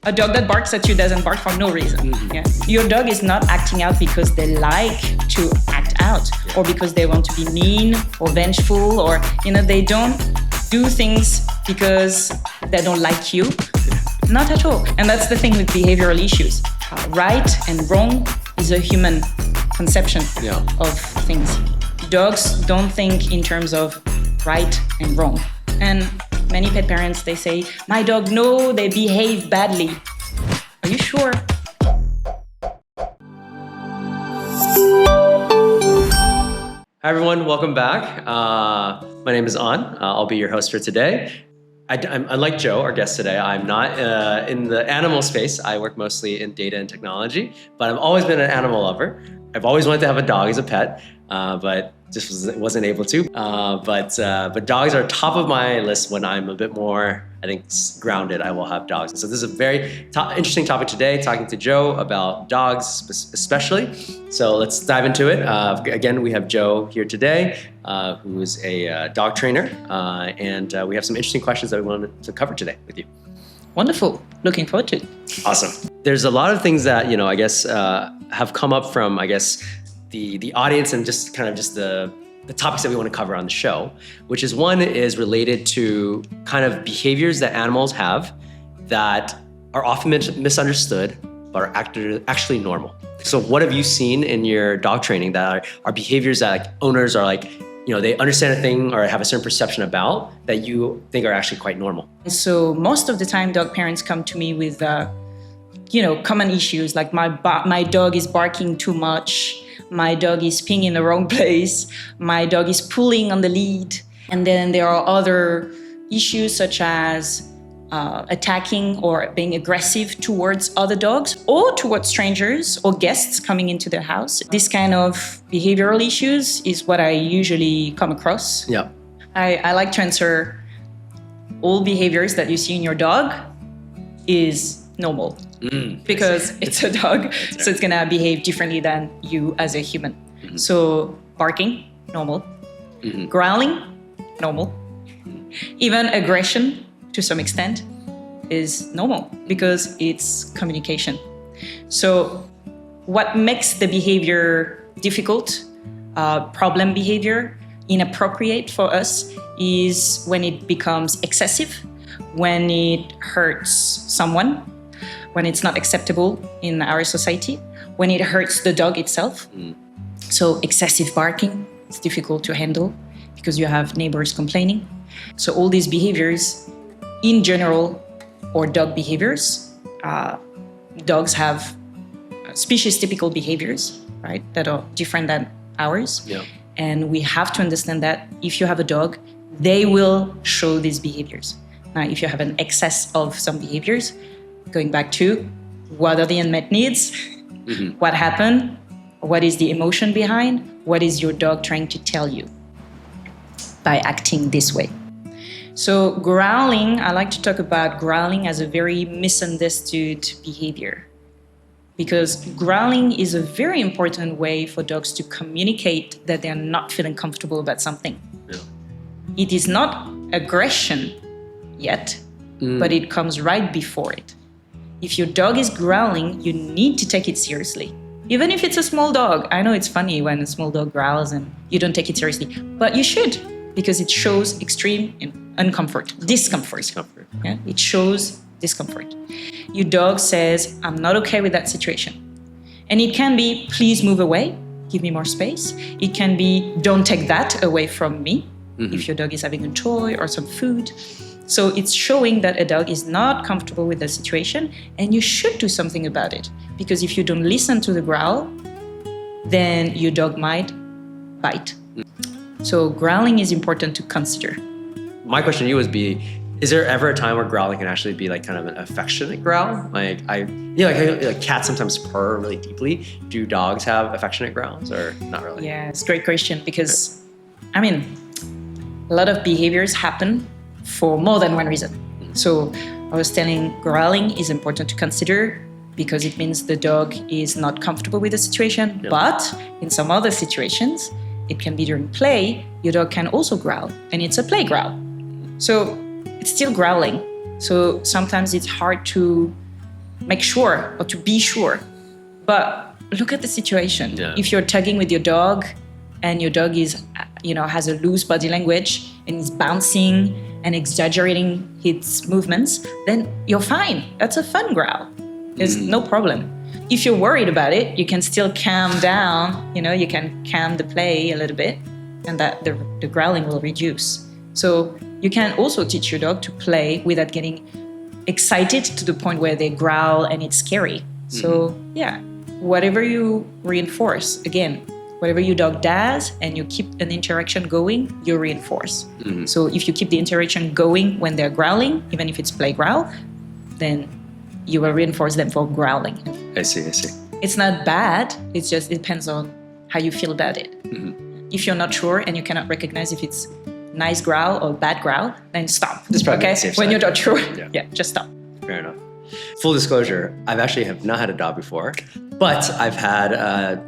A dog that barks at you doesn't bark for no reason. Mm-hmm. Yeah? Your dog is not acting out because they like to act out or because they want to be mean or vengeful or, they don't do things because they don't like you. Not at all. And that's the thing with behavioral issues. Right and wrong is a human conception of things. Dogs don't think in terms of right and wrong. And many pet parents, they say, my dog, no, they behave badly. Are you sure? Hi everyone, welcome back. My name is An. I'll be your host for today. I'm unlike Joe, our guest today, I'm not in the animal space. I work mostly in data and technology, but I've always been an animal lover. I've always wanted to have a dog as a pet, but just wasn't able to. But dogs are top of my list when I'm a bit more, I think, grounded. I will have dogs. And so this is a very interesting topic today, talking to Joe about dogs especially. So let's dive into it. Again, we have Joe here today, who is a dog trainer, and we have some interesting questions that we wanted to cover today with you. Wonderful. Looking forward to it. Awesome. There's a lot of things that, I guess, have come up from, I guess, the audience and just the topics that we want to cover on the show, which is one is related to kind of behaviors that animals have that are often misunderstood, but are actually normal. So what have you seen in your dog training that are behaviors that owners are they understand a thing or have a certain perception about that you think are actually quite normal? So most of the time, dog parents come to me with, common issues like my dog is barking too much. My dog is peeing in the wrong place. My dog is pulling on the lead. And then there are other issues such as attacking or being aggressive towards other dogs or towards strangers or guests coming into their house. This kind of behavioral issues is what I usually come across. Yeah. I like to answer all behaviors that you see in your dog is normal. Because it's a dog, so it's gonna behave differently than you as a human. Mm-hmm. So barking, normal. Mm-hmm. Growling, normal. Mm-hmm. Even aggression, to some extent, is normal because it's communication. So what makes the behavior difficult, problem behavior, inappropriate for us is when it becomes excessive, when it hurts someone, when it's not acceptable in our society, when it hurts the dog itself. So excessive barking is difficult to handle because you have neighbors complaining. So all these behaviors in general, or dog behaviors, dogs have species typical behaviors, right, that are different than ours. Yeah. And we have to understand that if you have a dog, they will show these behaviors. Now, if you have an excess of some behaviors, going back to what are the unmet needs, what happened, what is the emotion behind, what is your dog trying to tell you by acting this way. So growling, I like to talk about growling as a very misunderstood behavior because growling is a very important way for dogs to communicate that they're not feeling comfortable about something. Yeah. It is not aggression yet, but it comes right before it. If your dog is growling, you need to take it seriously. Even if it's a small dog. I know it's funny when a small dog growls and you don't take it seriously, but you should because it shows extreme discomfort. Yeah? It shows discomfort. Your dog says, I'm not okay with that situation. And it can be, please move away, give me more space. It can be, don't take that away from me, if your dog is having a toy or some food. So it's showing that a dog is not comfortable with the situation and you should do something about it. Because if you don't listen to the growl, then your dog might bite. So growling is important to consider. My question to you would be, is there ever a time where growling can actually be like kind of an affectionate growl? Like cats sometimes purr really deeply. Do dogs have affectionate growls or not really? Yeah, it's a great question because, a lot of behaviors happen for more than one reason. So I was telling growling is important to consider because it means the dog is not comfortable with the situation. Yep. But in some other situations, it can be during play, your dog can also growl and it's a play growl. So it's still growling. So sometimes it's hard to make sure or to be sure. But look at the situation. Yeah. If you're tugging with your dog and your dog is, has a loose body language and is bouncing and exaggerating its movements, then you're fine. That's a fun growl. There's no problem. If you're worried about it, you can still calm down. You can calm the play a little bit, and that the growling will reduce. So you can also teach your dog to play without getting excited to the point where they growl and it's scary. So yeah, whatever you reinforce, again, whatever your dog does and you keep an interaction going, you reinforce. So if you keep the interaction going when they're growling, even if it's play growl, then you will reinforce them for growling. I see. It's not bad, it depends on how you feel about it. If you're not sure and you cannot recognize if it's nice growl or bad growl, then stop. When you're not sure, just stop. Fair enough. Full disclosure, I've actually have not had a dog before, but I've had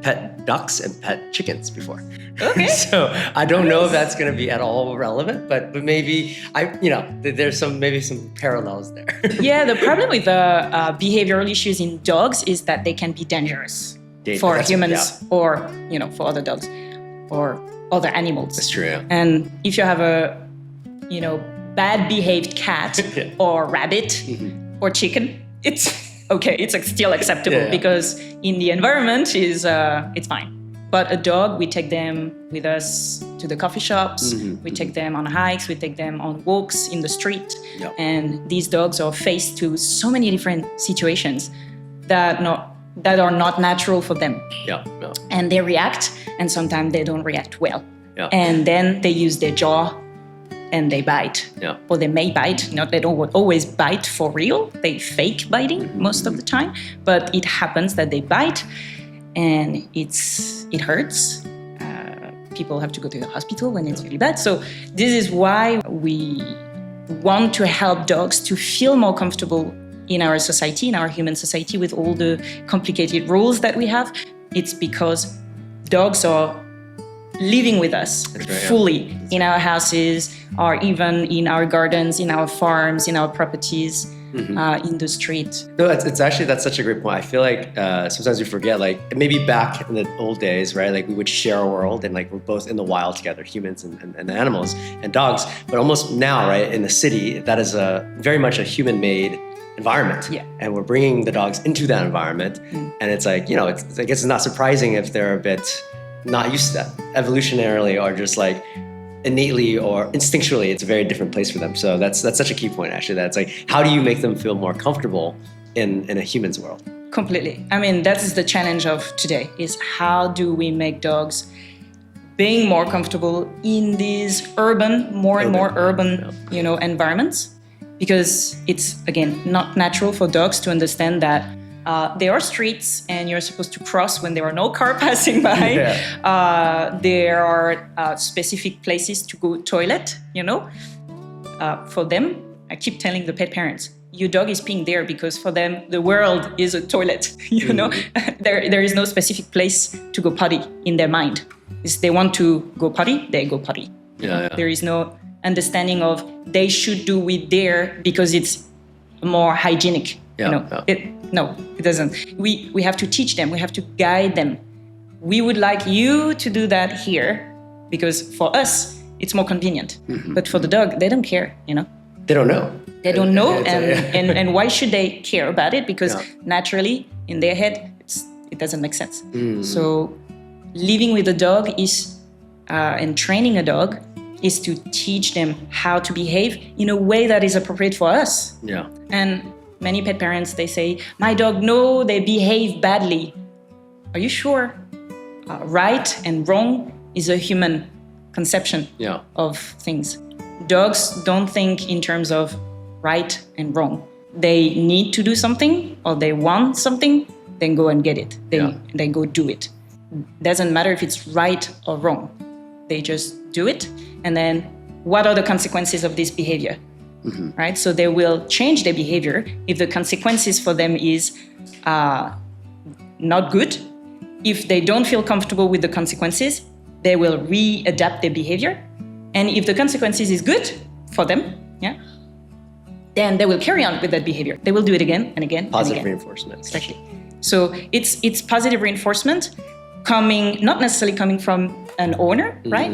pet ducks and pet chickens before. Okay. So I don't know if that's going to be at all relevant, but maybe there's some parallels there. Yeah, the problem with the behavioral issues in dogs is that they can be dangerous for humans or for other dogs or other animals. That's true. Yeah. And if you have a bad behaved cat or rabbit or chicken, it's okay. It's still acceptable because in the environment it's fine. But a dog, we take them with us to the coffee shops. We take them on hikes. We take them on walks in the street. Yep. And these dogs are faced to so many different situations that are not natural for them. Yeah. And they react, and sometimes they don't react well. Yeah. And then they use their jaw and they bite. Yeah. Or they may bite. They don't always bite for real. They fake biting most of the time. But it happens that they bite and it hurts. People have to go to the hospital when it's really bad. So this is why we want to help dogs to feel more comfortable in our society, in our human society, with all the complicated rules that we have. It's because dogs are living with us fully in our houses, or even in our gardens, in our farms, in our properties, in the street. No, it's actually, that's such a great point. I feel like sometimes we forget, like maybe back in the old days, right? Like we would share a world and like we're both in the wild together, humans and animals and dogs. But almost now, right, in the city, that is very much a human-made environment. Yeah. And we're bringing the dogs into that environment. And it's like, I guess it's not surprising if they're a bit not used to that evolutionarily, or just like innately or instinctually. It's a very different place for them. So that's such a key point, actually. That's like, how do you make them feel more comfortable in a human's world? Completely. I mean, that is the challenge of today, is how do we make dogs being more comfortable in these more and more urban environments? Because it's, again, not natural for dogs to understand that there are streets and you're supposed to cross when there are no car passing by. There are specific places to go toilet, For them, I keep telling the pet parents, your dog is peeing there because for them, the world is a toilet, There is no specific place to go potty in their mind. If they want to go potty, they go potty. There is no understanding of they should do it there because it's more hygienic. It doesn't. We have to teach them. We have to guide them. We would like you to do that here because for us, it's more convenient. But for the dog, they don't care, They don't know. They don't know. And why should they care about it? Because naturally, in their head, it doesn't make sense. So living with a dog and training a dog is to teach them how to behave in a way that is appropriate for us. And many pet parents, they say, my dog, no, they behave badly. Are you sure? Right and wrong is a human conception of things. Dogs don't think in terms of right and wrong. They need to do something or they want something, then go and get it. They go do it. Doesn't matter if it's right or wrong. They just do it. And then what are the consequences of this behavior? Right? So they will change their behavior if the consequences for them is not good. If they don't feel comfortable with the consequences, they will readapt their behavior. And if the consequences is good for them, then they will carry on with that behavior. They will do it again and again. Positive and again. reinforcement. Exactly. So it's positive reinforcement not necessarily coming from an owner, right?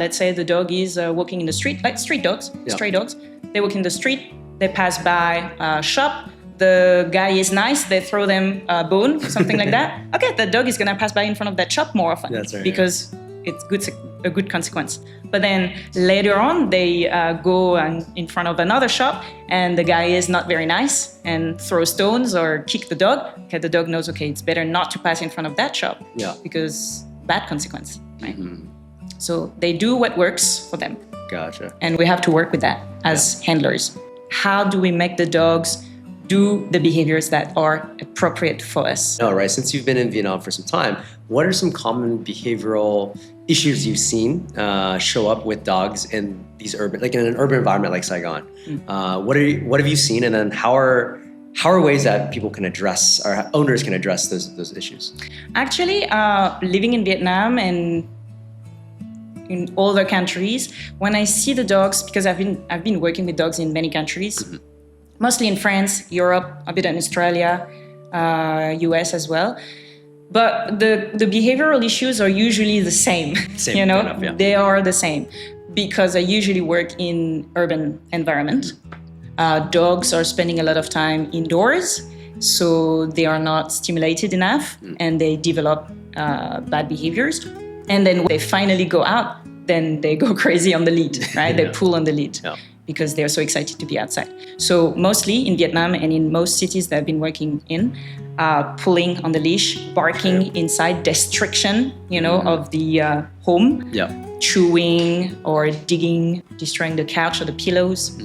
Let's say the dog is walking in the street, like street dogs, stray dogs. They walk in the street, they pass by a shop, the guy is nice, they throw them a bone, something like that. Okay, the dog is gonna pass by in front of that shop more often. That's right, because it's a good consequence. But then later on, they go in front of another shop and the guy is not very nice and throw stones or kick the dog. Okay, the dog knows, okay, it's better not to pass in front of that shop because bad consequence, right? So they do what works for them. Gotcha. And we have to work with that as handlers. How do we make the dogs do the behaviors that are appropriate for us? All right. Since you've been in Vietnam for some time, what are some common behavioral issues you've seen show up with dogs in these urban, like in an urban environment like Saigon? What have you seen, and then how are ways that people can address, or owners can address those issues? Actually, living in Vietnam and in other countries, when I see the dogs, because I've been working with dogs in many countries, mostly in France, Europe, a bit in Australia, US as well. But the behavioral issues are usually the same. You know, enough, they are the same because I usually work in urban environment. Dogs are spending a lot of time indoors, so they are not stimulated enough and they develop bad behaviors. And then when they finally go out, then they go crazy on the lead, right? They pull on the lead. Because they're so excited to be outside. So mostly in Vietnam and in most cities that I've been working in, pulling on the leash, barking inside, destruction, of the home, chewing or digging, destroying the couch or the pillows.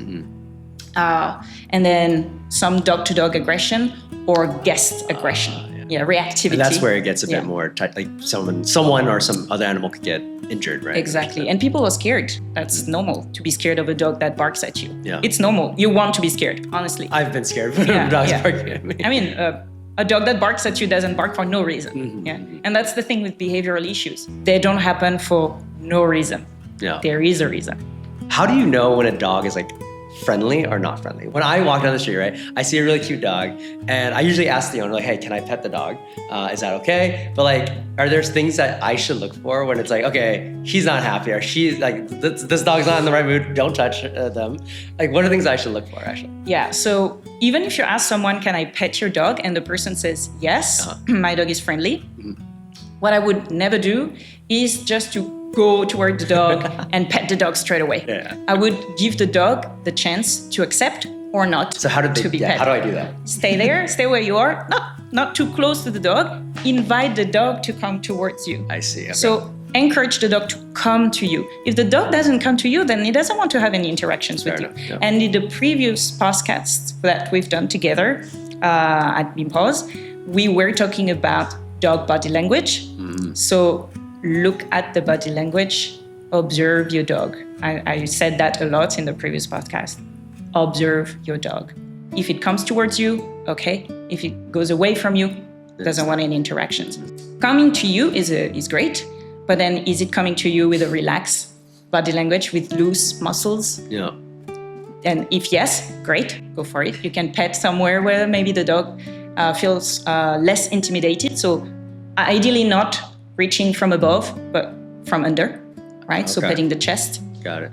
And then some dog-to-dog aggression or guest aggression. Reactivity. And that's where it gets a bit more tight, like someone or some other animal could get injured, right? Exactly. And people are scared. That's normal to be scared of a dog that barks at you. Yeah. It's normal. You want to be scared, honestly. I've been scared when dogs barking at me. I mean, a dog that barks at you doesn't bark for no reason. And that's the thing with behavioral issues. They don't happen for no reason. There is a reason. How do you know when a dog is like friendly or not friendly? When I walk down the street, right, I see a really cute dog, and I usually ask the owner, like, hey, can I pet the dog? Is that okay? But like, are there things that I should look for when it's like, okay, he's not happy, or she's like, this dog's not in the right mood, don't touch them? Like, what are things I should look for, actually? Yeah, so even if you ask someone, can I pet your dog? And the person says, yes, my dog is friendly. What I would never do is just to go toward the dog and pet the dog straight away. I would give the dog the chance to accept or not. So how do I do that? Stay there, stay where you are, not too close to the dog. Invite the dog to come towards you. I see. Okay. So encourage the dog to come to you. If the dog doesn't come to you, then he doesn't want to have any interactions with you. And in the previous podcasts that we've done together at Bimpause, we were talking about dog body language. So look at the body language, observe your dog. I said that a lot in the previous podcast. Observe your dog. If it comes towards you, okay. If it goes away from you, doesn't want any interactions. Coming to you is great, but then is it coming to you with a relaxed body language, with loose muscles? And if yes, great, go for it. You can pet somewhere where maybe the dog feels less intimidated. So ideally not reaching from above, but from under, right? So petting the chest. Got it.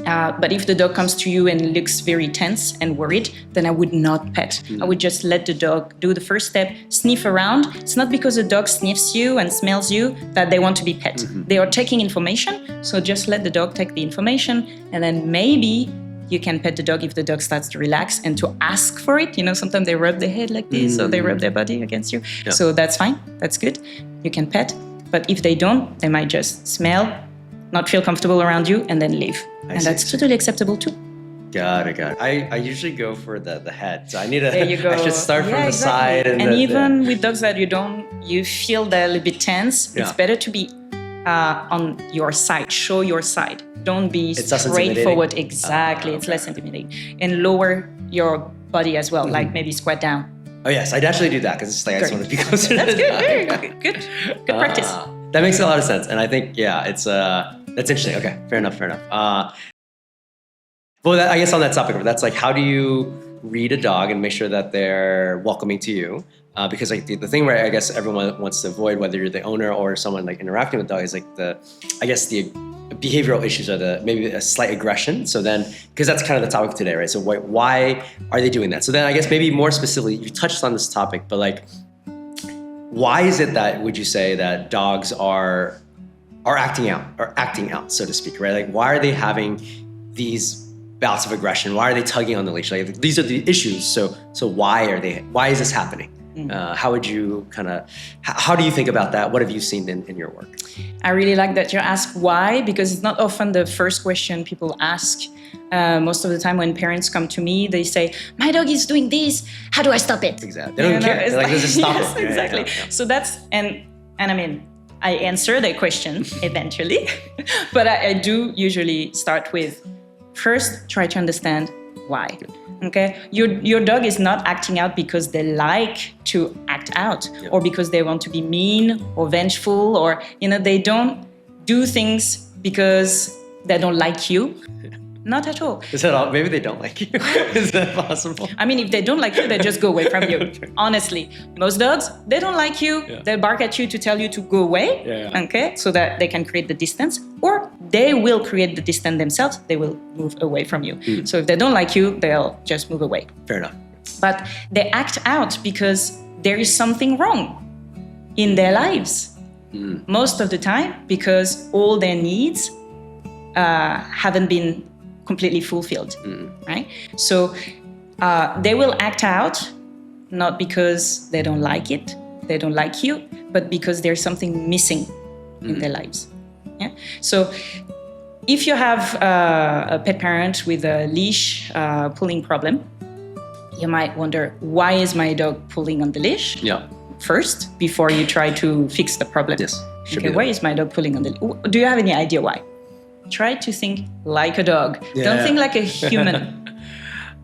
But if the dog comes to you and looks very tense and worried, then I would not pet. I would just let the dog do the first step, sniff around. It's not because the dog sniffs you and smells you that they want to be pet. They are taking information, so just let the dog take the information, and then maybe you can pet the dog if the dog starts to relax and to ask for it. Sometimes they rub their head like this, or they rub their body against you. So that's fine, that's good. You can pet. But if they don't, they might just smell, not feel comfortable around you, and then leave. And that's totally acceptable too. Got it. I usually go for the head. So I need to, there you go. I should start from the side. And even with dogs that you feel they're a little bit tense, it's better to be on your side. Show your side. Don't be straightforward. Exactly. It's less intimidating. And lower your body as well, like maybe squat down. Oh yes, I'd actually do that because it's like I just want to be closer. That's good. Very good. Good practice. That makes a lot of sense, and I think it's that's interesting. Okay, fair enough. But I guess on that topic, that's like, how do you read a dog and make sure that they're welcoming to you? Because like the thing where I guess everyone wants to avoid, whether you're the owner or someone like interacting with the dog, is like the behavioral issues, or maybe a slight aggression. So then, because that's kind of the topic today, right? So why are they doing that? So then I guess maybe more specifically, you touched on this topic, but like, why is it that, would you say, that dogs are acting out, so to speak, right? Like, why are they having these bouts of aggression? Why are they tugging on the leash? Like, these are the issues. So why is this happening? How would you how do you think about that? What have you seen in your work? I really like that you ask why, because it's not often the first question people ask. Most of the time when parents come to me, they say, my dog is doing this, how do I stop it? Exactly. They don't care. They're like, let's just stop yes, it. Exactly. Yeah. So that's, and I mean, I answer that question eventually, but I do usually start with, first, try to understand why. Okay, your dog is not acting out because they like to act out, or because they want to be mean or vengeful, or they don't do things because they don't like you. Not at all. Is that all? Maybe they don't like you. Is that possible? I mean, if they don't like you, they just go away from you. Honestly, most dogs, they don't like you. Yeah. They bark at you to tell you to go away. Yeah. Okay, so that they can create the distance, or they will create the distance themselves. They will move away from you. So if they don't like you, they'll just move away. Fair enough. But they act out because there is something wrong in their lives. Most of the time, because all their needs haven't been completely fulfilled, right? So they will act out, not because they don't like it, they don't like you, but because there's something missing in their lives. Yeah. So if you have a pet parent with a leash pulling problem, you might wonder, why is my dog pulling on the leash? Yeah. First, before you try to fix the problem. Yes. Okay, why is my dog pulling on the leash? Do you have any idea why? Try to think like a dog. Yeah. Don't think like a human.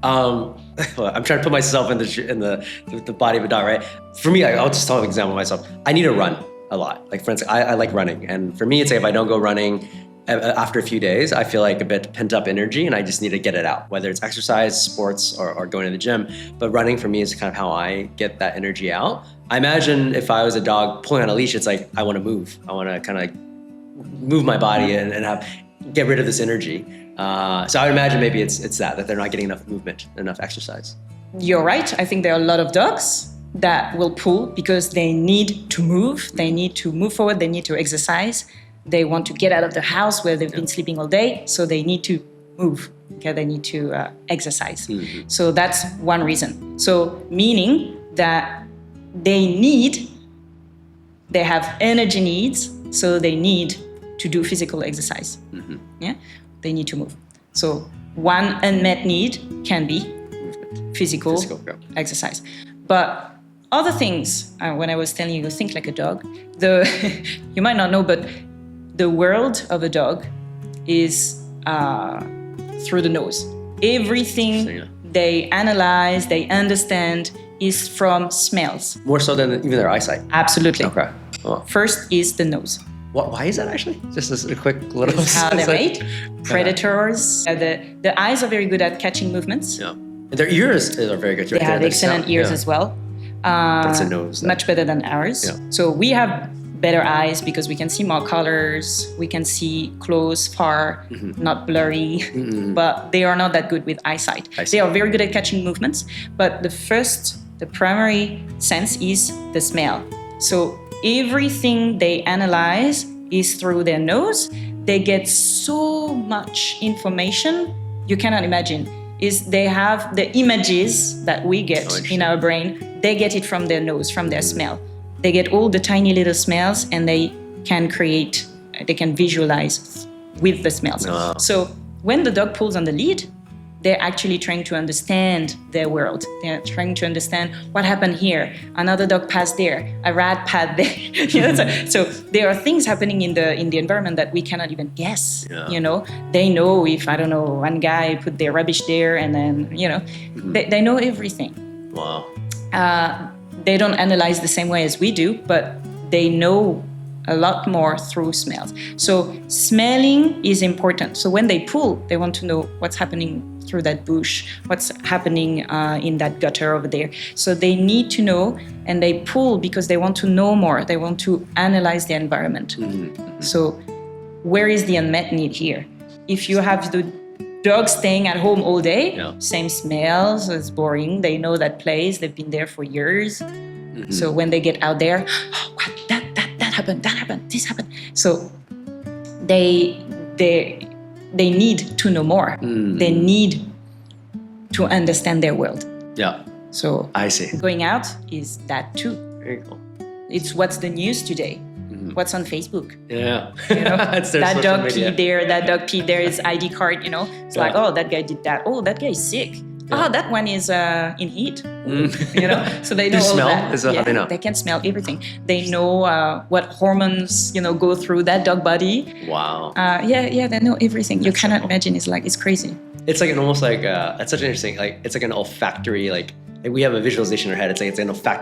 Well, I'm trying to put myself in the body of a dog, right? For me, I'll just tell an example of myself. I need to run a lot. Like, for instance, I like running. And for me, it's like if I don't go running after a few days, I feel like a bit pent up energy and I just need to get it out, whether it's exercise, sports, or going to the gym. But running for me is kind of how I get that energy out. I imagine if I was a dog pulling on a leash, it's like, I want to move. I want to kind of move my body and get rid of this energy. So I would imagine maybe it's that they're not getting enough movement, enough exercise. You're right. I think there are a lot of dogs that will pull because they need to move. They need to move forward. They need to exercise. They want to get out of the house where they've been sleeping all day. So they need to move. Okay, they need to exercise. So that's one reason. So meaning that they have energy needs. So they need to do physical exercise. Yeah, they need to move. So one unmet need can be physical exercise. But other things, when I was telling you, think like a dog, you might not know, but the world of a dog is through the nose. Everything they analyze, they understand, is from smells. More so than even their eyesight? Absolutely. Okay. Oh. First is the nose. Why is that actually? Just a quick little... This is how they're made. Predators. The eyes are very good at catching movements. Yeah. And their ears are very good. They have excellent ears as well. But it's a nose. Much better than ours. Yeah. So we have better eyes because we can see more colors. We can see close, far, not blurry. But they are not that good with eyesight. They are very good at catching movements. But the primary sense is the smell. So everything they analyze is through their nose. They get so much information you cannot imagine. They have the images that we get in our brain, they get it from their nose, from their smell. They get all the tiny little smells and they can visualize with the smells. Wow. So when the dog pulls on the lead, they're actually trying to understand their world. They're trying to understand what happened here. Another dog passed there. A rat passed there. So there are things happening in the environment that we cannot even guess. Yeah. They know if, I don't know, one guy put their rubbish there and then, they know everything. Wow. They don't analyze the same way as we do, but they know a lot more through smells. So smelling is important. So when they pull, they want to know what's happening through that bush, what's happening in that gutter over there. So they need to know, and they pull because they want to know more. They want to analyze the environment. So where is the unmet need here? If you have the dog staying at home all day, same smells, it's boring. They know that place. They've been there for years. So when they get out there, oh, what, that happened, this happened. So they need to know more. They need to understand their world. Yeah. So I see. Going out is that too. Very cool. It's what's the news today. What's on Facebook? Yeah. You know, It's their that social dog media. peed there, that dog peed there, his ID card, you know. It's like, oh, that guy did that. Oh, that guy is sick. Oh, that one is in heat. You know, so they know Do you all smell? that. Is that how they know? They can smell everything. They know what hormones, you know, go through that dog body. Wow. They know everything. You That's cannot so cool. imagine. It's crazy. It's like an almost like that's such an interesting it's like an olfactory like we have a visualization in our head. It's like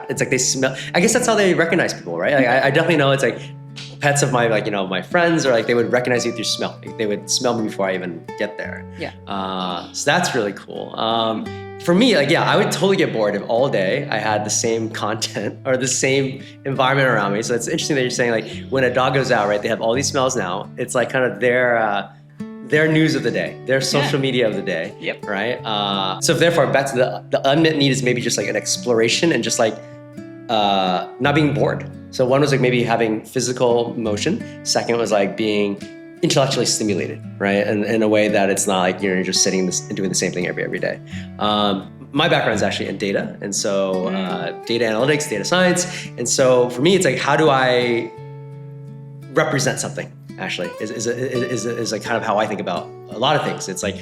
it's like they smell. I guess that's how they recognize people, right? Like I definitely know it's like pets of my my friends, or like they would recognize you through smell. Like they would smell me before I even get there. Yeah. So that's really cool. For me, I would totally get bored if all day I had the same content or the same environment around me. So it's interesting that you're saying like when a dog goes out, right? They have all these smells now. It's like kind of their news of the day, their social media of the day. Yep. Right. So therefore, back to the unmet need is maybe just like an exploration and just like not being bored. So one was like maybe having physical motion. Second was like being intellectually stimulated, right? And in a way that it's not like you're just sitting and doing the same thing every day. My background is actually in data, and so data analytics, data science, and so for me, it's like how do I represent something? Actually, is like kind of how I think about a lot of things. It's like,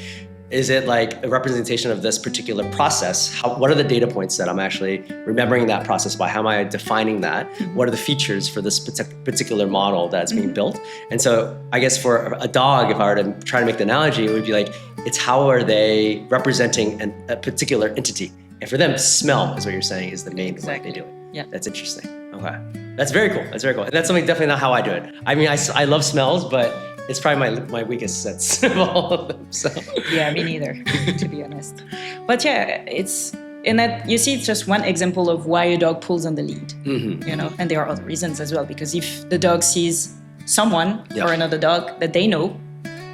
is it like a representation of this particular process? What are the data points that I'm actually remembering that process by? How am I defining that? What are the features for this particular model that's being built? And so I guess for a dog, if I were to try to make the analogy, it would be like, it's how are they representing a particular entity? And for them, smell is what you're saying is the main thing that they do it. Yeah. That's interesting. Okay. That's very cool. That's very cool. And that's something definitely not how I do it. I mean, I love smells, but it's probably my weakest sense of all of them. So Yeah, me neither, to be honest. But yeah, it's just one example of why a dog pulls on the lead. You know, and there are other reasons as well. Because if the dog sees someone or another dog that they know,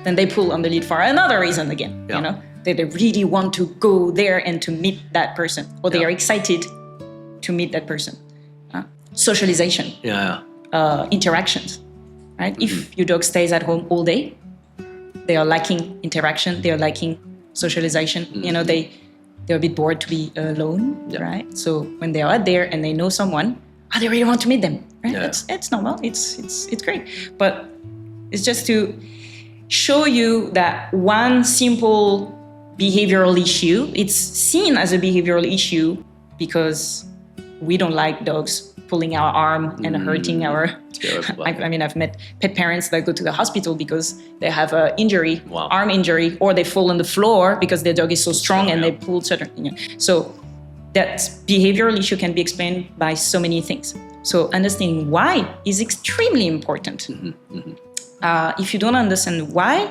then they pull on the lead for another reason again. You know, they really want to go there and to meet that person, or they are excited to meet that person. Socialization. Interactions. Right? If your dog stays at home all day, they are lacking interaction, they are lacking socialization. You know, they're a bit bored to be alone, right? So when they are out there and they know someone, they really want to meet them, right? It's normal, it's great. But it's just to show you that one simple behavioral issue, it's seen as a behavioral issue because we don't like dogs pulling our arm and hurting our... I mean, I've met pet parents that go to the hospital because they have an injury, arm injury, or they fall on the floor because their dog is so strong and they pull certain... You know. So that behavioral issue can be explained by so many things. So understanding why is extremely important. If you don't understand why,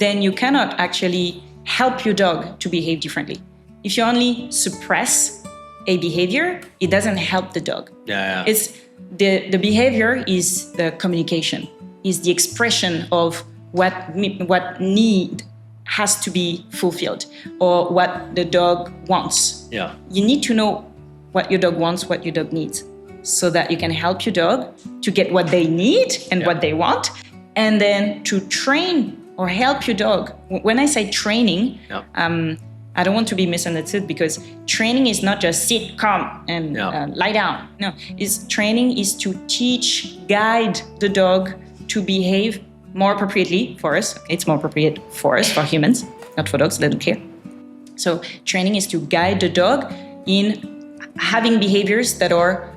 then you cannot actually help your dog to behave differently. If you only suppress a behavior, it doesn't help the dog. It's the behavior is the communication, is the expression of what need has to be fulfilled or what the dog wants. You need to know what your dog wants, what your dog needs, so that you can help your dog to get what they need and what they want, and then to train or help your dog. When I say training, I don't want to be misunderstood, because training is not just sit, calm, and lie down. No, training is to teach, guide the dog to behave more appropriately for us. It's more appropriate for us, for humans, not for dogs, they don't care. So training is to guide the dog in having behaviors that are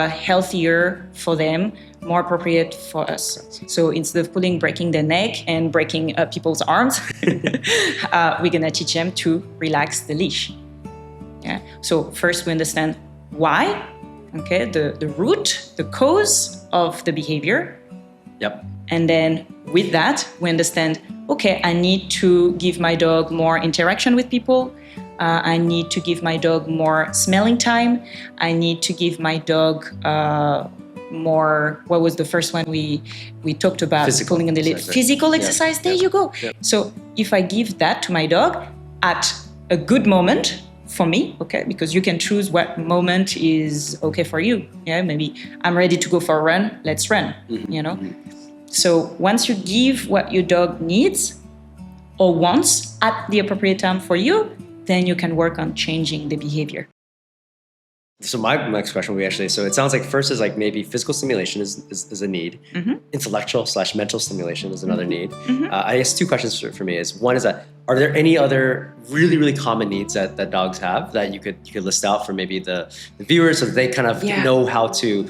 healthier for them, more appropriate for us. So instead of breaking their neck and breaking people's arms, we're gonna teach them to relax the leash. So first we understand why, the root, the cause of the behavior. And then with that, we understand okay, I need to give my dog more interaction with people. I need to give my dog more smelling time. I need to give my dog more, what was the first one we talked about? Physical pulling on the lid. exercise. Physical exercise, there you go. So if I give that to my dog at a good moment for me, okay, because you can choose what moment is okay for you. Yeah, maybe I'm ready to go for a run, let's run, you know. So once you give what your dog needs or wants at the appropriate time for you, then you can work on changing the behavior. So my next question will be actually, so it sounds like first is like maybe physical stimulation is a need. Intellectual/mental stimulation is another need. I guess two questions for me is, one is that, are there any other really, really common needs that dogs have that you could list out for maybe the viewers so that they kind of know how to,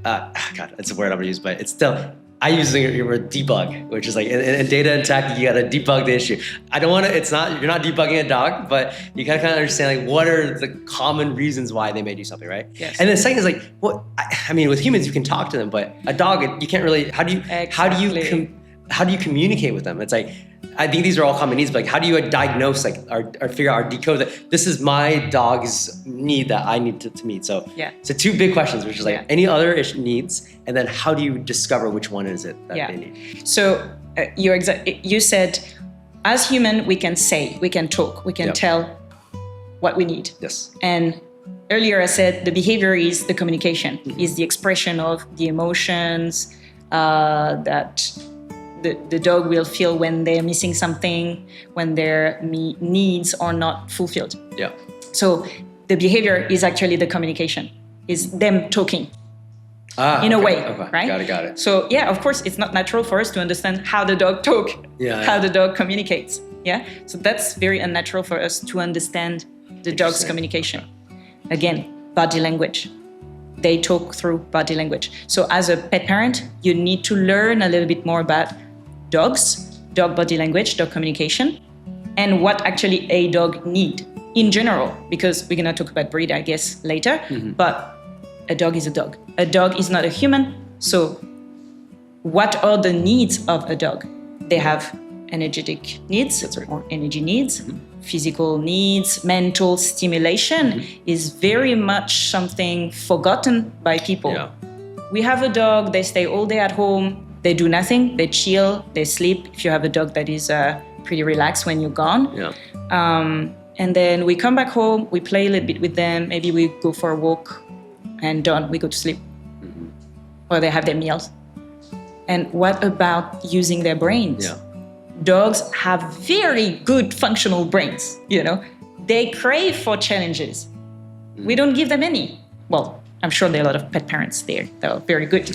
God, it's a word I'm gonna use, but it's still, I use the word debug, which is like in data and tech, you gotta debug the issue. I don't want to, you're not debugging a dog, but you gotta kind of understand like what are the common reasons why they may do something, right? Yes. And then the second is like, well, I mean, with humans, you can talk to them, but a dog, you can't really, how do you communicate with them? It's like, I think these are all common needs, but like, how do you diagnose, like, or figure out or decode that this is my dog's need that I need to meet? So, so two big questions, which is like any other needs, and then how do you discover which one is it that they need? So you said, as human, we can say, we can talk, we can tell what we need. Yes. And earlier I said the behavior is the communication, is the expression of the emotions that the dog will feel when they're missing something, when their needs are not fulfilled. Yeah. So the behavior is actually the communication, is them talking in a way, right? Got it. So yeah, of course, it's not natural for us to understand how the dog talks, how the dog communicates. Yeah. So that's very unnatural for us to understand the dog's communication. Again, body language. They talk through body language. So as a pet parent, you need to learn a little bit more about dogs, dog body language, dog communication, and what actually a dog need in general, because we're gonna talk about breed, I guess, later, but a dog is a dog. A dog is not a human, so what are the needs of a dog? They have energetic needs or energy needs, physical needs, mental stimulation is very much something forgotten by people. Yeah. We have a dog, they stay all day at home, they do nothing, they chill, they sleep. If you have a dog that is pretty relaxed when you're gone. Yeah. And then we come back home, we play a little bit with them, maybe we go for a walk, and done, we go to sleep. Or they have their meals. And what about using their brains? Yeah. Dogs have very good functional brains, you know. They crave for challenges. We don't give them any. Well, I'm sure there are a lot of pet parents there that are very good.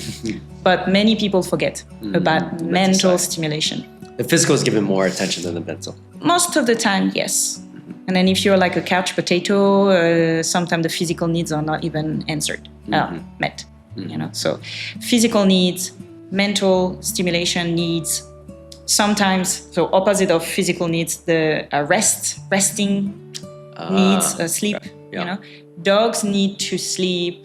But many people forget about mental stimulation. The physical is given more attention than the mental. Most of the time, yes. And then if you're like a couch potato, sometimes the physical needs are not even answered, met. You know, so physical needs, mental stimulation needs. Sometimes, so opposite of physical needs, the resting needs, sleep. Yeah. You know, dogs need to sleep.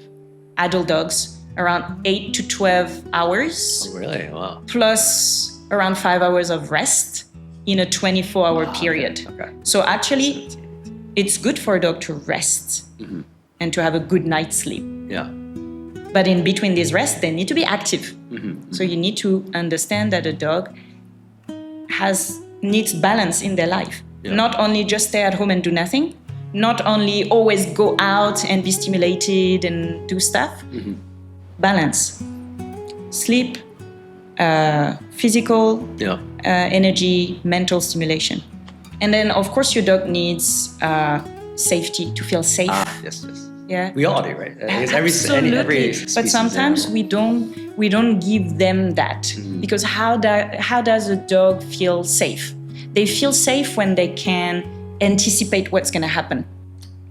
Adult dogs around 8 to 12 hours. Oh, really? Wow. Plus around 5 hours of rest in a 24-hour period. Okay. So actually, it's good for a dog to rest and to have a good night's sleep. Yeah. But in between these rests, they need to be active. So you need to understand that a dog needs balance in their life. Yeah. Not only just stay at home and do nothing, not only always go out and be stimulated and do stuff. Balance. Sleep, physical, energy, mental stimulation. And then, of course, your dog needs safety, to feel safe. Yes. Yeah. We all do, right? Absolutely. Every but sometimes we don't give them that. Because how does a dog feel safe? They feel safe when they can anticipate what's going to happen.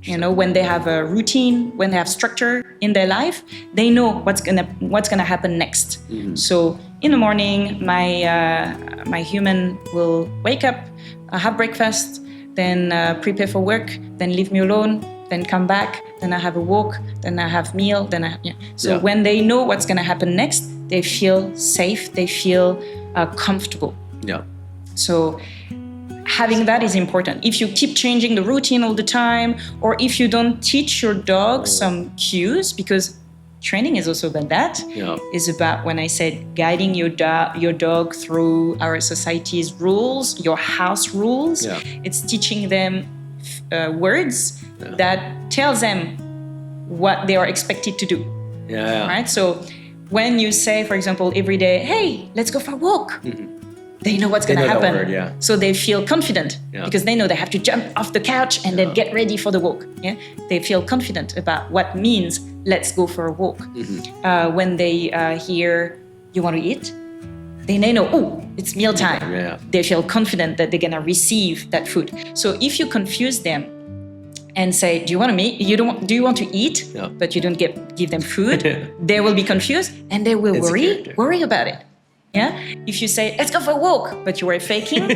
You know, when they have a routine, when they have structure in their life, they know what's gonna happen next. So in the morning, my human will wake up, have breakfast, then prepare for work, then leave me alone, then come back, then I have a walk, then I have meal, So when they know what's gonna happen next, they feel safe, they feel comfortable. Yeah. So having that is important. If you keep changing the routine all the time, or if you don't teach your dog some cues, because training is also about that. Yeah. Is about, when I said guiding your dog through our society's rules, your house rules. Yeah. It's teaching them words that tells them what they are expected to do. Yeah. Right. So when you say, for example, every day, "Hey, let's go for a walk," they know what's going to happen. Word, yeah. So they feel confident because they know they have to jump off the couch and then get ready for the walk. Yeah, they feel confident about what means let's go for a walk. When they hear you want to eat, they know, oh, it's mealtime. Yeah. They feel confident that they're going to receive that food. So if you confuse them and say, do you want to eat? Do you want to eat? Yeah. But you don't give them food, they will be confused and they will worry about it. Yeah. If you say, let's go for a walk, but you were faking,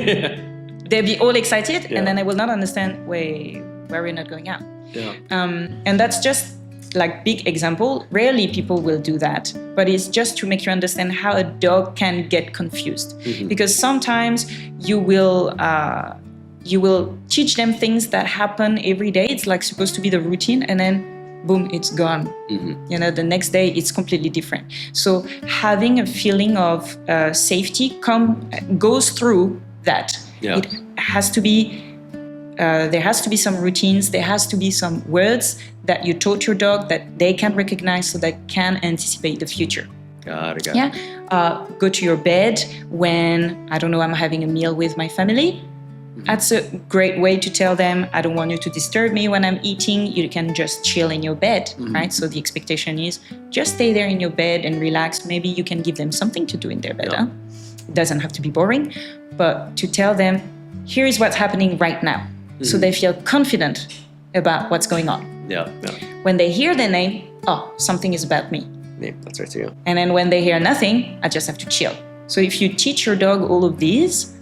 they'll be all excited and then they will not understand, wait, why are we not going out? Yeah. And that's just like big example. Rarely people will do that, but it's just to make you understand how a dog can get confused. Because sometimes you will teach them things that happen every day. It's like supposed to be the routine, and then boom, it's gone. You know, the next day it's completely different. So having a feeling of safety goes through that. Yeah. It has to be. There has to be some routines. There has to be some words that you taught your dog that they can recognize, so they can anticipate the future. Got it. Yeah. Go to your bed when, I don't know, I'm having a meal with my family. That's a great way to tell them, I don't want you to disturb me when I'm eating. You can just chill in your bed, right? So the expectation is just stay there in your bed and relax. Maybe you can give them something to do in their bed. Yeah. It doesn't have to be boring, but to tell them, here is what's happening right now. So they feel confident about what's going on. Yeah. When they hear their name, oh, something is about me. Yeah, that's right too. And then when they hear nothing, I just have to chill. So if you teach your dog all of these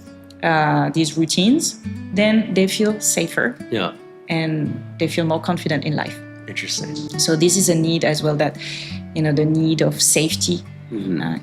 routines, then they feel safer. Yeah. And they feel more confident in life. Interesting. So this is a need as well, that, you know, the need of safety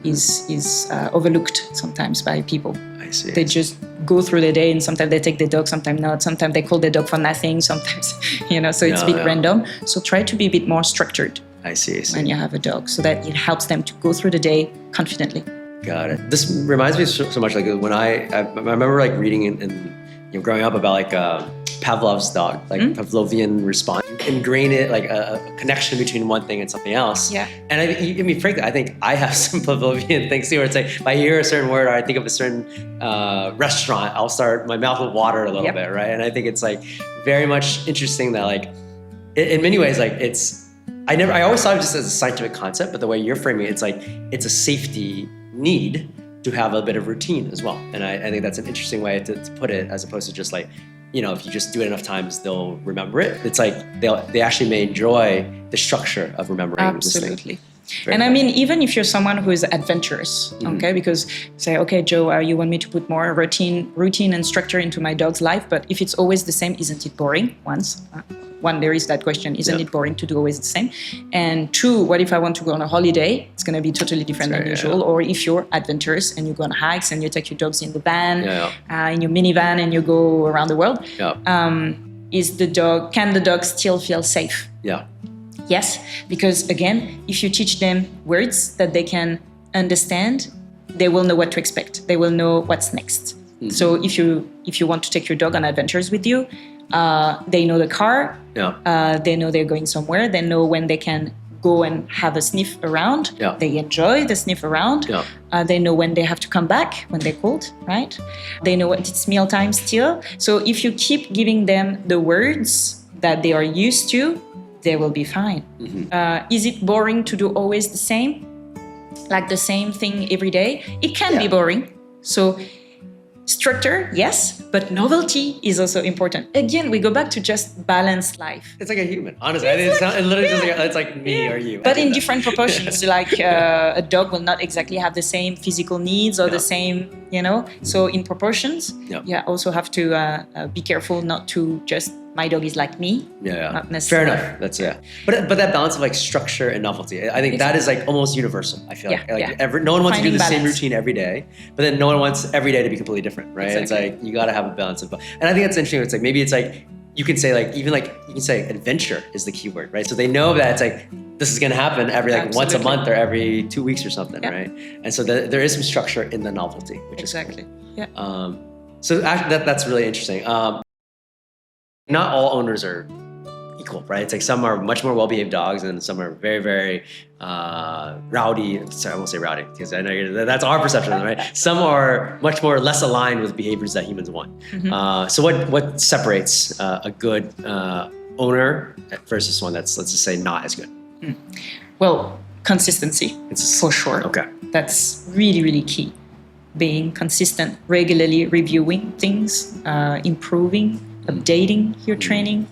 is overlooked sometimes by people. I see. They just go through the day, and sometimes they take the dog, sometimes not. Sometimes they call the dog for nothing. Sometimes, you know, so it's a bit random. So try to be a bit more structured. I see. When you have a dog, so that it helps them to go through the day confidently. Got it. This reminds me so much, like when I remember like reading and growing up about like Pavlov's dog, like Pavlovian response, ingrain it like a connection between one thing and something else. Yeah. And I mean, frankly, I think I have some Pavlovian things too, where it's like if I hear a certain word or I think of a certain restaurant, I'll start, my mouth will water a little bit, right? And I think it's like very much interesting that like in many ways, like I always thought of it just as a scientific concept, but the way you're framing it, it's like it's a safety need to have a bit of routine as well. And I think that's an interesting way to put it, as opposed to just like, you know, if you just do it enough times, they'll remember it. It's like they actually may enjoy the structure of remembering. Absolutely. And I mean, even if you're someone who is adventurous, okay, because say, okay, Joe, you want me to put more routine and structure into my dog's life, but if it's always the same, isn't it boring? One, there is that question, isn't it boring to do always the same? And two, what if I want to go on a holiday? It's going to be totally different than usual. Or if you're adventurous and you go on hikes and you take your dogs in the van, in your minivan, and you go around the world, can the dog still feel safe? Yeah. Yes, because again, if you teach them words that they can understand, they will know what to expect. They will know what's next. So if you want to take your dog on adventures with you, they know the car. Yeah. They know they're going somewhere. They know when they can go and have a sniff around. Yeah. They enjoy the sniff around. Yeah. They know when they have to come back when they're cold, right? They know it's mealtime still. So if you keep giving them the words that they are used to, they will be fine. Is it boring to do always the same? Like the same thing every day? It can be boring. So structure, yes, But novelty is also important. Again, we go back to just balanced life. It's like a human, honestly. It literally just it's like me or you. But in different proportions. Like a dog will not exactly have the same physical needs or the same, So in proportions, you also have to be careful not to just, my dog is like me. Yeah. Not necessarily. Fair enough. That's But that balance of like structure and novelty, I think that is like almost universal. I feel no one wants to do the same routine every day, but then no one wants every day to be completely different, right? Exactly. It's like you got to have a balance of both. And I think that's interesting. It's like maybe it's like you can say like even like you can say adventure is the key word, right? So they know that it's like this is going to happen every like once a month or every 2 weeks or something, right? And so there is some structure in the novelty, which is cool. Yeah. So that's really interesting. Not all owners are equal, right? It's like some are much more well-behaved dogs, and some are very, very rowdy. Sorry, I won't say rowdy because I know that's our perception of them, right? Some are much more less aligned with behaviors that humans want. So what separates a good owner versus one that's, let's just say, not as good? Well, consistency. It's for sure. Okay. That's really, really key. Being consistent, regularly reviewing things, improving, updating your training,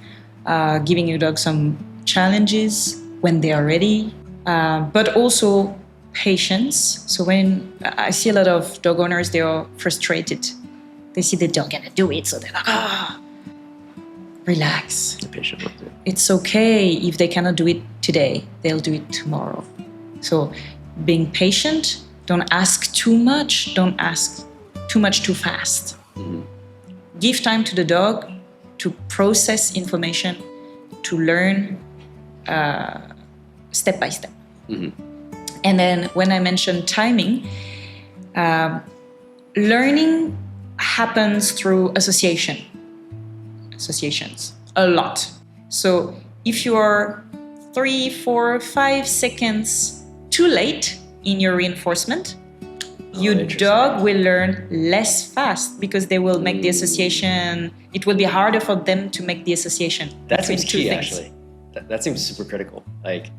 giving your dog some challenges when they are ready, but also patience. So when I see a lot of dog owners, they are frustrated. They see the dog gonna do it, so they're like, relax. The patient will do it. It's okay if they cannot do it today, they'll do it tomorrow. So being patient, don't ask too much, don't ask too much too fast. Give time to the dog to process information, to learn step by step. And then when I mentioned timing, learning happens through associations a lot. So if you are 3, 4, 5 seconds too late in your reinforcement, your dog will learn less fast because they will make the association. It will be harder for them to make the association. That seems key, actually. That seems super critical. Like,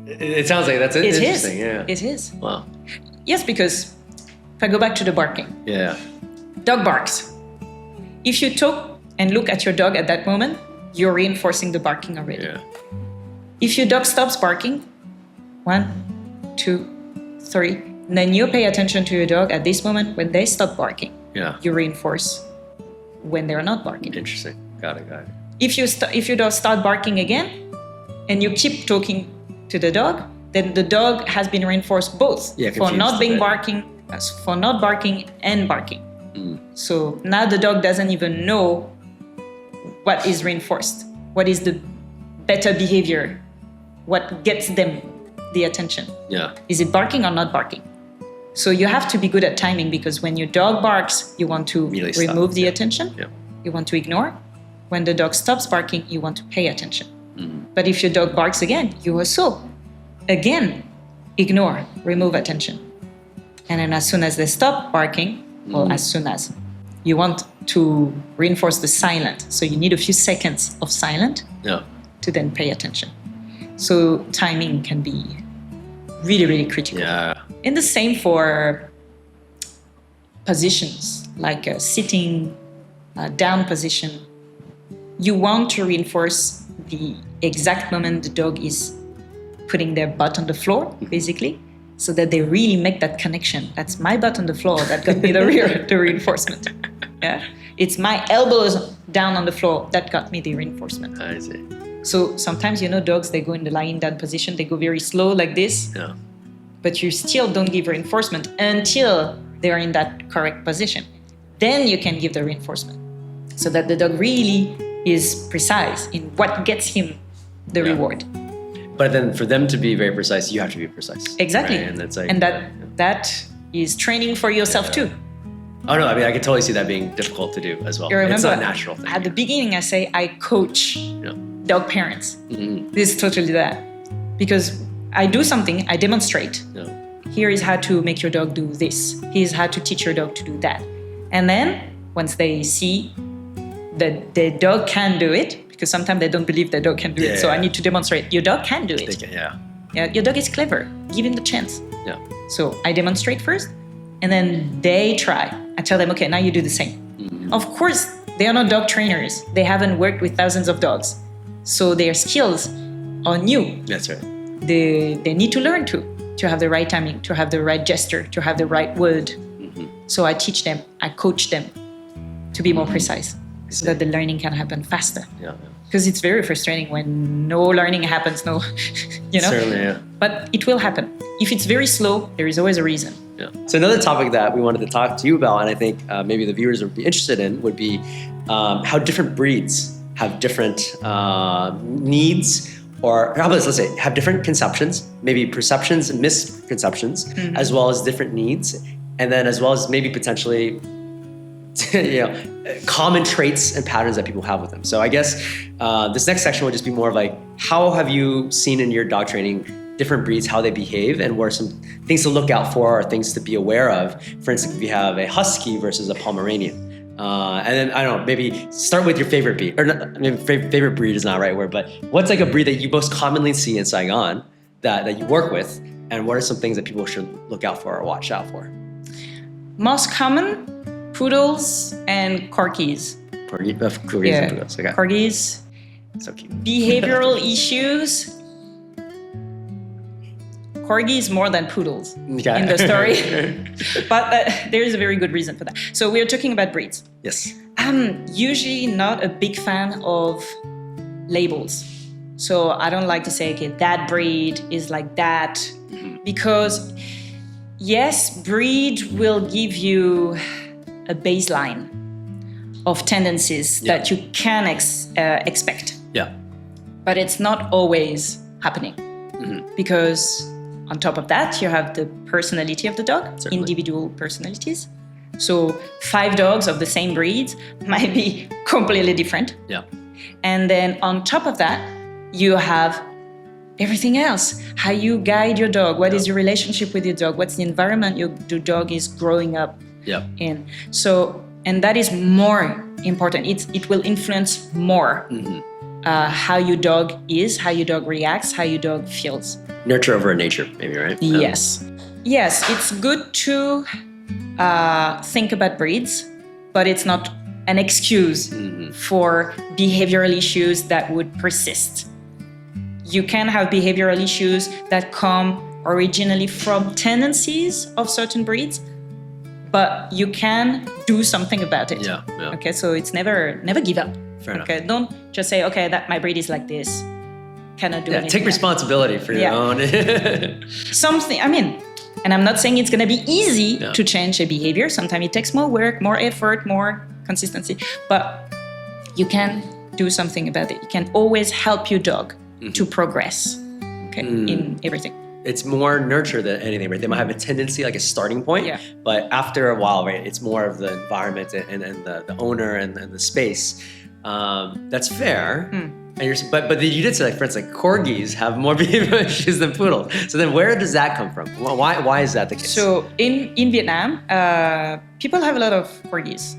it sounds like that's interesting. Yeah, it is. Wow. Yes, because if I go back to the barking. Yeah. Dog barks. If you talk and look at your dog at that moment, you're reinforcing the barking already. Yeah. If your dog stops barking, 1, 2, 3. And then you pay attention to your dog at this moment when they stop barking. Yeah. You reinforce when they're not barking. Interesting. Got it. If your dog start barking again, and you keep talking to the dog, then the dog has been reinforced both for not barking and barking. So now the dog doesn't even know what is reinforced, what is the better behavior, what gets them the attention. Yeah. Is it barking or not barking? So you have to be good at timing, because when your dog barks, you want to remove the attention. Yeah. You want to ignore. When the dog stops barking, you want to pay attention. But if your dog barks again, you also, again, ignore, remove attention. And then as soon as they stop barking, as soon as, you want to reinforce the silent. So you need a few seconds of silent to then pay attention. So timing can be really, really critical. Yeah. And the same for positions, like a sitting down position. You want to reinforce the exact moment the dog is putting their butt on the floor, basically, so that they really make that connection. That's my butt on the floor that got me the reinforcement. Yeah, it's my elbows down on the floor that got me the reinforcement. I see. So sometimes, dogs, they go in the lying down position, they go very slow like this. Yeah. But you still don't give reinforcement until they are in that correct position. Then you can give the reinforcement, so that the dog really is precise in what gets him the reward. But then for them to be very precise, you have to be precise. Exactly. Right? And that's like, that is training for yourself too. Oh no, I mean, I can totally see that being difficult to do as well. Remember, it's not a natural thing. At the beginning, I say I coach dog parents. This is totally that. Because I do something, I demonstrate. Here is how to make your dog do this. Here's how to teach your dog to do that. And then once they see that the dog can do it, because sometimes they don't believe the dog can do it. So I need to demonstrate your dog can do it. Your dog is clever. Give him the chance. So I demonstrate first, and then they try. I tell them, okay, now you do the same. Of course, they are not dog trainers. They haven't worked with thousands of dogs. So their skills are new. That's right. They need to learn to have the right timing, to have the right gesture, to have the right word. So I teach them, I coach them to be more precise so that the learning can happen faster. Yeah. Because it's very frustrating when no learning happens, Certainly, yeah. But it will happen. If it's very slow, there is always a reason. Yeah. So another topic that we wanted to talk to you about, and I think maybe the viewers would be interested in, would be how different breeds have different needs, or how about this, let's say, have different conceptions, maybe perceptions and misconceptions, as well as different needs, and then as well as maybe potentially common traits and patterns that people have with them. So I guess this next section will just be more of like, how have you seen in your dog training different breeds, how they behave, and what are some things to look out for or things to be aware of? For instance, if you have a Husky versus a Pomeranian. And then, I don't know, maybe start with your favorite breed. Or not, I mean, favorite breed is not the right word, but what's like a breed that you most commonly see in Saigon that you work with? And what are some things that people should look out for or watch out for? Most common, poodles and corgis. Corgis and poodles, okay. Corgis. So cute. Behavioral issues. Corgis more than poodles in the story. But there is a very good reason for that. So we are talking about breeds. Yes. I'm usually not a big fan of labels. So I don't like to say, okay, that breed is like that. Because yes, breed will give you a baseline of tendencies that you can expect. Yeah. But it's not always happening. Because on top of that, you have the personality of the dog, individual personalities. So 5 dogs of the same breed might be completely different. Yeah. And then on top of that, you have everything else. How you guide your dog. What is your relationship with your dog? What's the environment your dog is growing up in? So, and that is more important. It will influence more how your dog is, how your dog reacts, how your dog feels. Nurture over nature, maybe, right? Yes. Yes, it's good to think about breeds, but it's not an excuse for behavioral issues that would persist. You can have behavioral issues that come originally from tendencies of certain breeds, but you can do something about it. Yeah. Okay, so it's never give up. Fair enough. Okay, don't just say, okay, that my breed is like this. Cannot do anything. Take responsibility for your own. Something, I mean, and I'm not saying it's going to be easy to change a behavior. Sometimes it takes more work, more effort, more consistency, but you can do something about it. You can always help your dog to progress in everything. It's more nurture than anything, right? They might have a tendency, like a starting point, but after a while, right, it's more of the environment and the owner and the space. That's fair. And but you did say, like, for instance, like corgis have more behavioral issues than poodles. So then where does that come from? Why is that the case? So in Vietnam, people have a lot of corgis.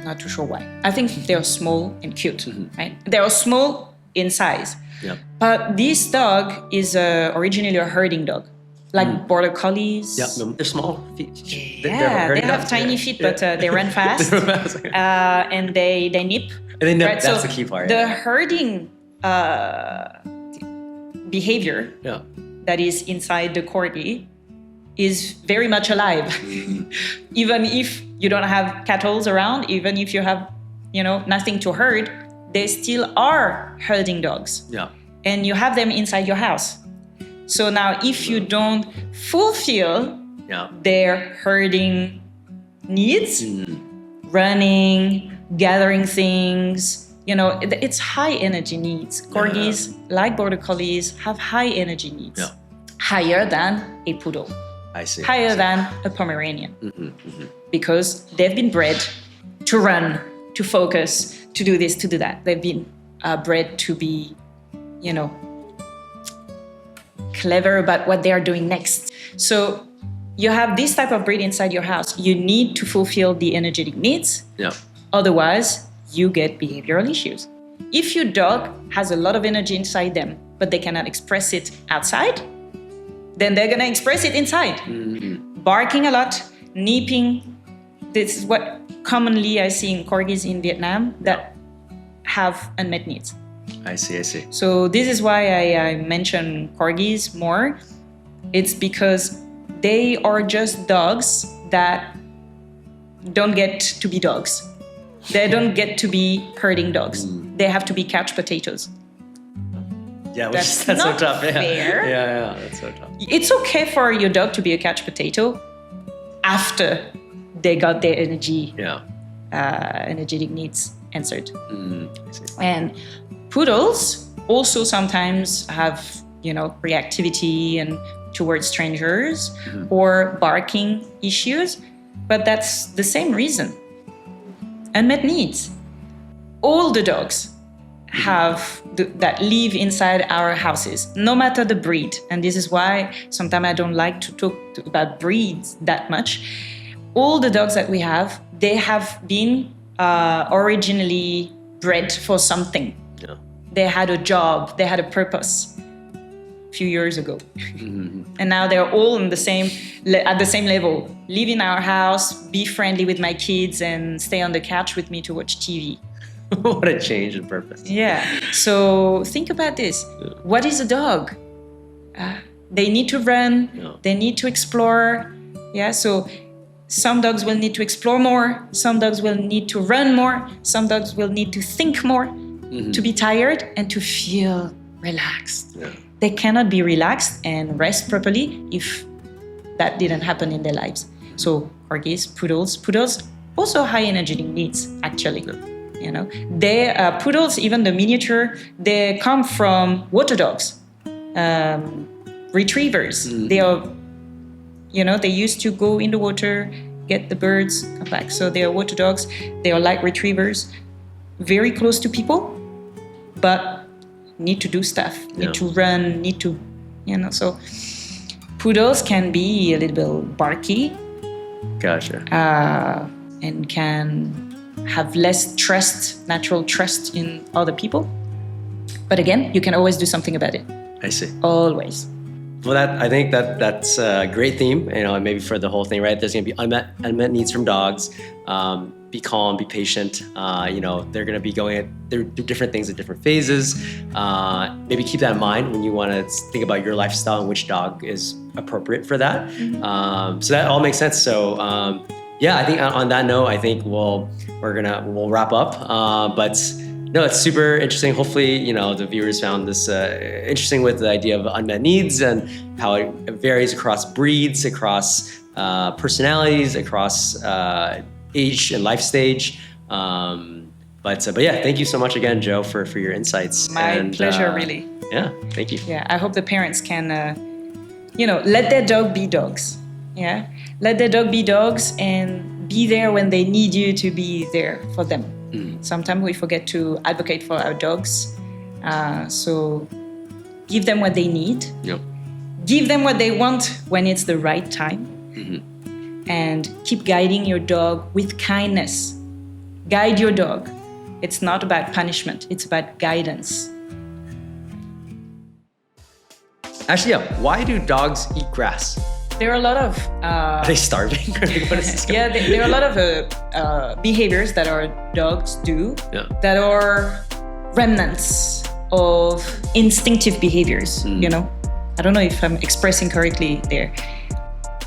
Not too sure why. I think they're small and cute, right? They are small in size. Yep. But this dog is originally a herding dog, like border collies. Yeah, they're small feet. They have tiny feet, but they run fast. And they nip. And they nip, right? that's so the key part. The herding behavior that is inside the corgi is very much alive. Even if you don't have cattle around, even if you have, nothing to herd, they still are herding dogs. Yeah. And you have them inside your house. So now if you don't fulfill their herding needs, running, gathering things, it's high energy needs. Corgis, like border collies, have high energy needs. Yeah. Higher than a poodle. I see. Higher than a Pomeranian. Because they've been bred to run, to focus, to do this, to do that. They've been bred to be, clever about what they are doing next. So you have this type of breed inside your house. You need to fulfill the energetic needs. Yeah. Otherwise, you get behavioral issues. If your dog has a lot of energy inside them, but they cannot express it outside, then they're going to express it inside. Barking a lot, nipping. This is what commonly I see in corgis in Vietnam that have unmet needs. I see. So this is why I mention corgis more. It's because they are just dogs that don't get to be dogs. They don't get to be herding dogs. They have to be couch potatoes. Yeah, That's so not tough. fair. Yeah, that's so tough. It's okay for your dog to be a couch potato after they got their energetic needs answered. I see. And poodles also sometimes have, reactivity and towards strangers or barking issues, but that's the same reason. Unmet needs. All the dogs that live inside our houses, no matter the breed. And this is why sometimes I don't like to talk about breeds that much. All the dogs that we have, they have been originally bred for something. Yeah. They had a job, they had a purpose a few years ago. And now they're all at the same level. Live in our house, be friendly with my kids, and stay on the couch with me to watch TV. What a change in purpose. Yeah. So think about this. What is a dog? They need to run. Yeah. They need to explore. Yeah. So some dogs will need to explore more. Some dogs will need to run more. Some dogs will need to think more, to be tired and to feel relaxed. Yeah. They cannot be relaxed and rest properly if that didn't happen in their lives. So corgis, poodles also high energetic needs actually. Yeah. They poodles, even the miniature, they come from water dogs, retrievers. They are, they used to go in the water, get the birds, come back. So they are water dogs. They are like retrievers, very close to people, but need to do stuff, need to run, need to, So poodles can be a little bit barky. Gotcha. And can have less natural trust in other people. But again, you can always do something about it. I see. Always. Well, I think that's a great theme, maybe for the whole thing, right? There's going to be unmet needs from dogs. Be calm, be patient. They're going to be going through different things at different phases. Maybe keep that in mind when you want to think about your lifestyle and which dog is appropriate for that. So that all makes sense. So I think on that note, I think we'll wrap up. But no, it's super interesting. Hopefully, the viewers found this interesting with the idea of unmet needs and how it varies across breeds, across personalities, across age and life stage. But yeah, thank you so much again, Joe, for your insights. My pleasure, really. Yeah, thank you. Yeah, I hope the parents can, let their dog be dogs. Yeah, let their dog be dogs and be there when they need you to be there for them. Sometimes we forget to advocate for our dogs. So give them what they need. Yep. Give them what they want when it's the right time. And keep guiding your dog with kindness. Guide your dog. It's not about punishment. It's about guidance. Actually, yeah. Why do dogs eat grass? There are a lot of... Are they starving? What is this yeah, there are a lot of behaviors that our dogs do that are remnants of instinctive behaviors, I don't know if I'm expressing correctly there.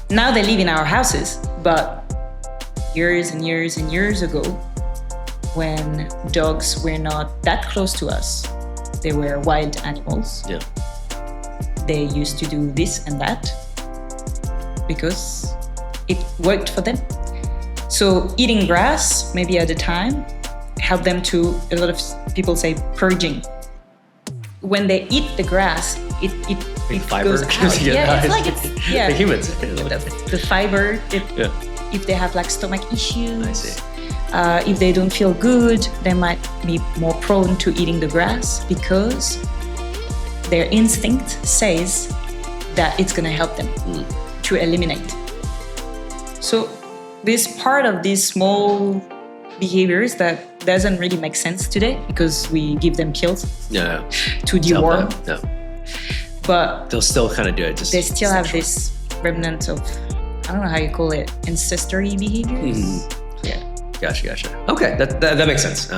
Now they live in our houses, but years and years and years ago, when dogs were not that close to us, they were wild animals. Yeah. They used to do this and that because it worked for them. So eating grass, maybe at the time, helped them to, a lot of people say, purging. When they eat the grass, it fiber goes out. Yeah, it's like the humans. The fiber. If they have like stomach issues, I see. If they don't feel good, they might be more prone to eating the grass because their instinct says that it's going to help them to eliminate. So this part of these small behaviors that doesn't really make sense today because we give them pills to deworm. But they'll still kind of do it. They still have this remnant of, I don't know how you call it, ancestry behaviors. Yeah. Gotcha. Okay, that makes sense.